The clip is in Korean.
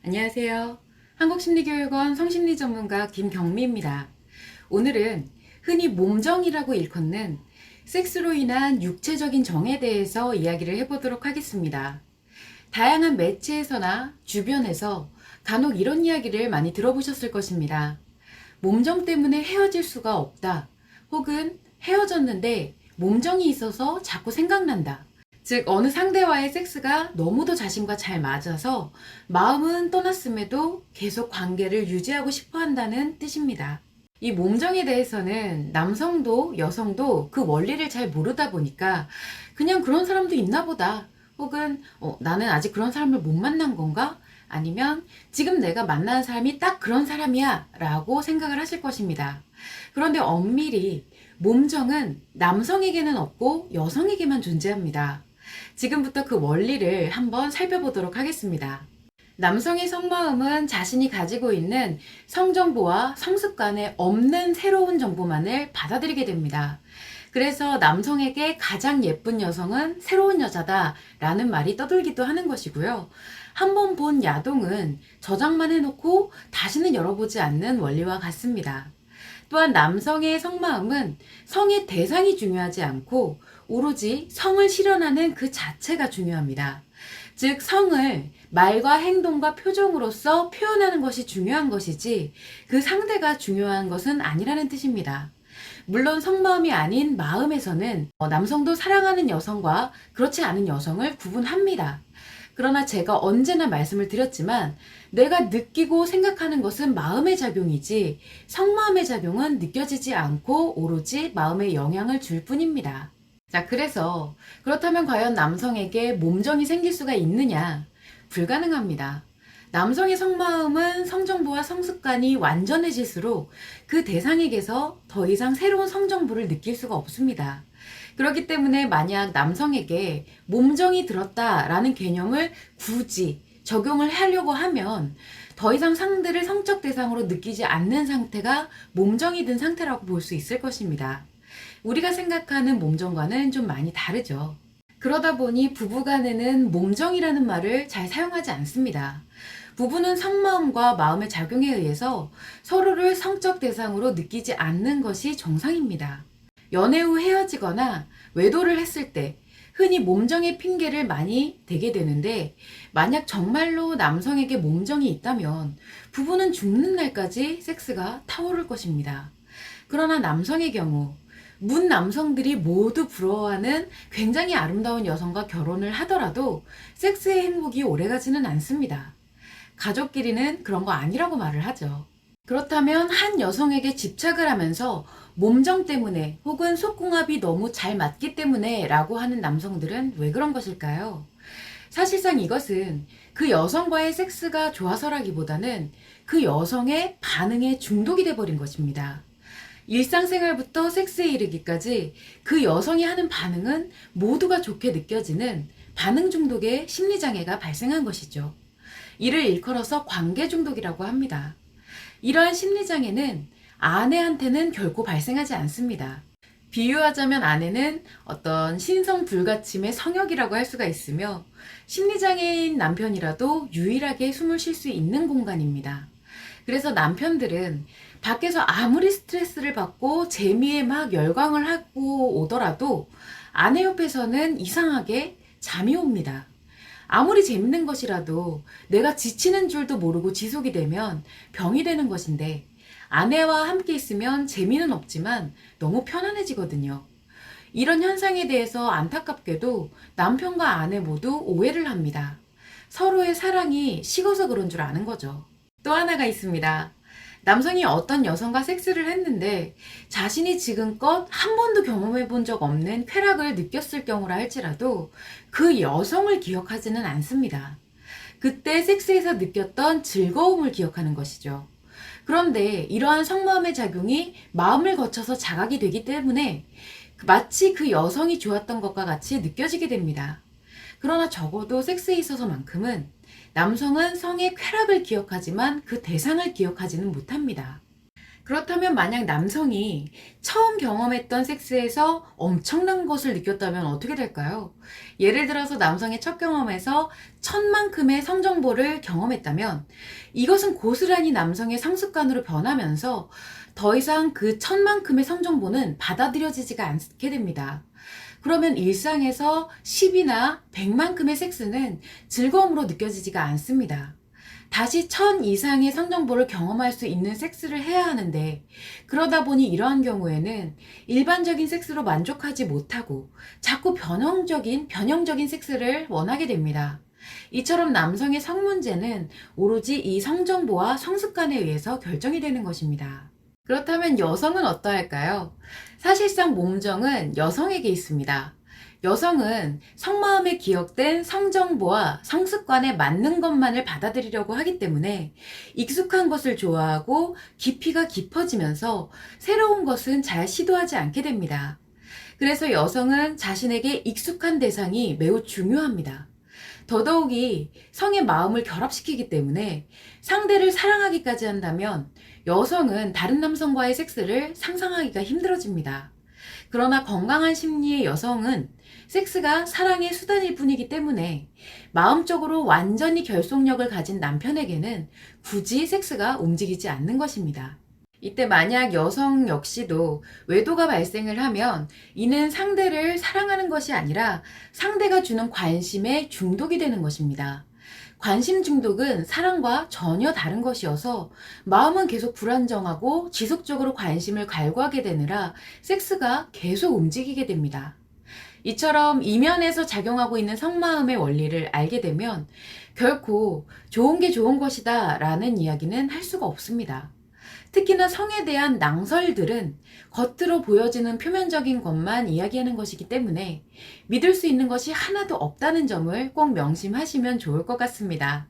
안녕하세요. 한국심리교육원 성심리 전문가 김경미입니다. 오늘은 흔히 몸정이라고 일컫는 섹스로 인한 육체적인 정에 대해서 이야기를 해보도록 하겠습니다. 다양한 매체에서나 주변에서 간혹 이런 이야기를 많이 들어보셨을 것입니다. 몸정 때문에 헤어질 수가 없다. 혹은 헤어졌는데 몸정이 있어서 자꾸 생각난다. 즉 어느 상대와의 섹스가 너무도 자신과 잘 맞아서 마음은 떠났음에도 계속 관계를 유지하고 싶어 한다는 뜻입니다. 이 몸정에 대해서는 남성도 여성도 그 원리를 잘 모르다 보니까 그냥 그런 사람도 있나 보다. 혹은 나는 아직 그런 사람을 못 만난 건가? 아니면 지금 내가 만나는 사람이 딱 그런 사람이야 라고 생각을 하실 것입니다. 그런데 엄밀히 몸정은 남성에게는 없고 여성에게만 존재합니다. 지금부터 그 원리를 한번 살펴보도록 하겠습니다. 남성의 속마음은 자신이 가지고 있는 성정보와 성습관에 없는 새로운 정보만을 받아들이게 됩니다. 그래서 남성에게 가장 예쁜 여성은 새로운 여자다 라는 말이 떠돌기도 하는 것이고요. 한번 본 야동은 저장만 해놓고 다시는 열어보지 않는 원리와 같습니다. 또한 남성의 속마음은 성의 대상이 중요하지 않고 오로지 성을 실현하는 그 자체가 중요합니다. 즉 성을 말과 행동과 표정으로서 표현하는 것이 중요한 것이지 그 상대가 중요한 것은 아니라는 뜻입니다. 물론 속마음이 아닌 마음에서는 남성도 사랑하는 여성과 그렇지 않은 여성을 구분합니다. 그러나 제가 언제나 말씀을 드렸지만 내가 느끼고 생각하는 것은 마음의 작용이지 속마음의 작용은 느껴지지 않고 오로지 마음에 영향을 줄 뿐입니다. 자, 그래서 그렇다면 과연 남성에게 몸정이 생길 수가 있느냐? 불가능합니다. 남성의 속마음은 성정보와 성습관이 완전해질수록 그 대상에게서 더 이상 새로운 성정보를 느낄 수가 없습니다. 그렇기 때문에 만약 남성에게 몸정이 들었다라는 개념을 굳이 적용을 하려고 하면 더 이상 상대를 성적 대상으로 느끼지 않는 상태가 몸정이 든 상태라고 볼 수 있을 것입니다. 우리가 생각하는 몸정과는 좀 많이 다르죠. 그러다 보니 부부간에는 몸정이라는 말을 잘 사용하지 않습니다. 부부는 성마음과 마음의 작용에 의해서 서로를 성적 대상으로 느끼지 않는 것이 정상입니다. 연애 후 헤어지거나 외도를 했을 때 흔히 몸정의 핑계를 많이 대게 되는데 만약 정말로 남성에게 몸정이 있다면 부부는 죽는 날까지 섹스가 타오를 것입니다. 그러나 남성의 경우 문 남성들이 모두 부러워하는 굉장히 아름다운 여성과 결혼을 하더라도 섹스의 행복이 오래가지는 않습니다. 가족끼리는 그런 거 아니라고 말을 하죠. 그렇다면 한 여성에게 집착을 하면서 몸정 때문에 혹은 속궁합이 너무 잘 맞기 때문에 라고 하는 남성들은 왜 그런 것일까요? 사실상 이것은 그 여성과의 섹스가 좋아서라기보다는 그 여성의 반응에 중독이 돼버린 것입니다. 일상생활부터 섹스에 이르기까지 그 여성이 하는 반응은 모두가 좋게 느껴지는 반응 중독의 심리장애가 발생한 것이죠. 이를 일컬어서 관계 중독이라고 합니다. 이러한 심리장애는 아내한테는 결코 발생하지 않습니다. 비유하자면 아내는 어떤 신성 불가침의 성역이라고 할 수가 있으며 심리장애인 남편이라도 유일하게 숨을 쉴 수 있는 공간입니다. 그래서 남편들은 밖에서 아무리 스트레스를 받고 재미에 막 열광을 하고 오더라도 아내 옆에서는 이상하게 잠이 옵니다. 아무리 재밌는 것이라도 내가 지치는 줄도 모르고 지속이 되면 병이 되는 것인데 아내와 함께 있으면 재미는 없지만 너무 편안해지거든요. 이런 현상에 대해서 안타깝게도 남편과 아내 모두 오해를 합니다. 서로의 사랑이 식어서 그런 줄 아는 거죠. 또 하나가 있습니다. 남성이 어떤 여성과 섹스를 했는데 자신이 지금껏 한 번도 경험해 본 적 없는 쾌락을 느꼈을 경우라 할지라도 그 여성을 기억하지는 않습니다. 그때 섹스에서 느꼈던 즐거움을 기억하는 것이죠. 그런데 이러한 속마음의 작용이 마음을 거쳐서 자각이 되기 때문에 마치 그 여성이 좋았던 것과 같이 느껴지게 됩니다. 그러나 적어도 섹스에 있어서만큼은 남성은 성의 쾌락을 기억하지만 그 대상을 기억하지는 못합니다. 그렇다면 만약 남성이 처음 경험했던 섹스에서 엄청난 것을 느꼈다면 어떻게 될까요? 예를 들어서 남성의 첫 경험에서 천만큼의 성정보를 경험했다면 이것은 고스란히 남성의 성습관으로 변하면서 더 이상 그 천만큼의 성정보는 받아들여지지가 않게 됩니다. 그러면 일상에서 10이나 100만큼의 섹스는 즐거움으로 느껴지지가 않습니다. 다시 1000 이상의 성정보를 경험할 수 있는 섹스를 해야 하는데, 그러다 보니 이러한 경우에는 일반적인 섹스로 만족하지 못하고 자꾸 변형적인 섹스를 원하게 됩니다. 이처럼 남성의 성 문제는 오로지 이 성정보와 성습관에 의해서 결정이 되는 것입니다. 그렇다면 여성은 어떠할까요? 사실상 몸정은 여성에게 있습니다. 여성은 속마음에 기억된 성정보와 성습관에 맞는 것만을 받아들이려고 하기 때문에 익숙한 것을 좋아하고 깊이가 깊어지면서 새로운 것은 잘 시도하지 않게 됩니다. 그래서 여성은 자신에게 익숙한 대상이 매우 중요합니다. 더더욱이 성의 마음을 결합시키기 때문에 상대를 사랑하기까지 한다면 여성은 다른 남성과의 섹스를 상상하기가 힘들어집니다. 그러나 건강한 심리의 여성은 섹스가 사랑의 수단일 뿐이기 때문에 마음적으로 완전히 결속력을 가진 남편에게는 굳이 섹스가 움직이지 않는 것입니다. 이때 만약 여성 역시도 외도가 발생을 하면 이는 상대를 사랑하는 것이 아니라 상대가 주는 관심에 중독이 되는 것입니다. 관심 중독은 사랑과 전혀 다른 것이어서 마음은 계속 불안정하고 지속적으로 관심을 갈구하게 되느라 섹스가 계속 움직이게 됩니다. 이처럼 이면에서 작용하고 있는 성마음의 원리를 알게 되면 결코 좋은 게 좋은 것이다 라는 이야기는 할 수가 없습니다. 특히나 성에 대한 낭설들은 겉으로 보여지는 표면적인 것만 이야기하는 것이기 때문에 믿을 수 있는 것이 하나도 없다는 점을 꼭 명심하시면 좋을 것 같습니다.